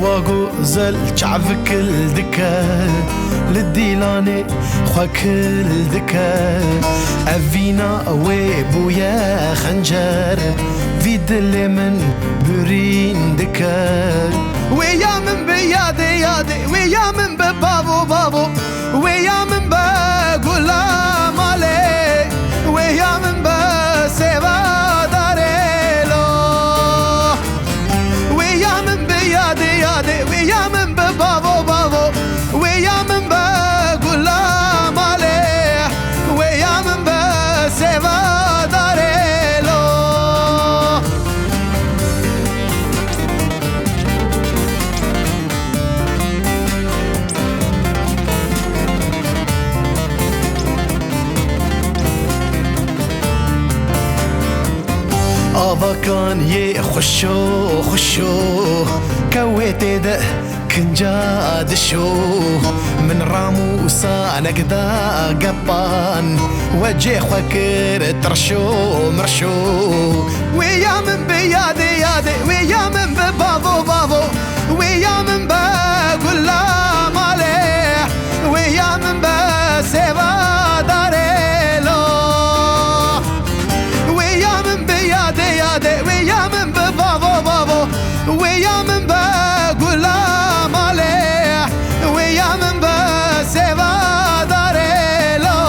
كواغو زل شعفك الدكا للديلاني خواك الدكا أفينا ويبويا خنجر في دل من برين دكا ويا من بيادي يادي ويا من ببابو بابو ويا من بغلام علي ويا من بسيبا داريلو ويا من بيادي يادي ويا من ببابو بابو ويا من بغلام علي ويا من بسيبا داريلو آوا كان يخشو خشو كويتي ده كنجا دشو من راموسا نقدا قبان وجه خكر ترشو مرشو ويا من بيادي يادي ويا من ببابو بابو ويا من بغلام عليه ويا من بسيبا داريلو ويا من بيادي يادي ويا من ببابو بابو ويا من بغلام عليه ويا من بسيبا داريلو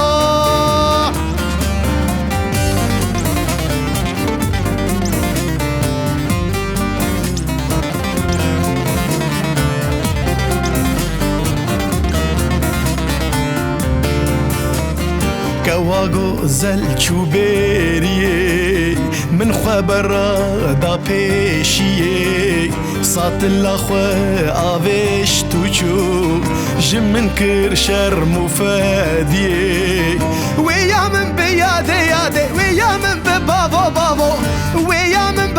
كواغو زل شوبيريه من خبر دا بيشيه صات الاخوة آوش توچو جمن كر شرم وفاديه ويا من بيادي يادي ويا من ببابو بابو ويا من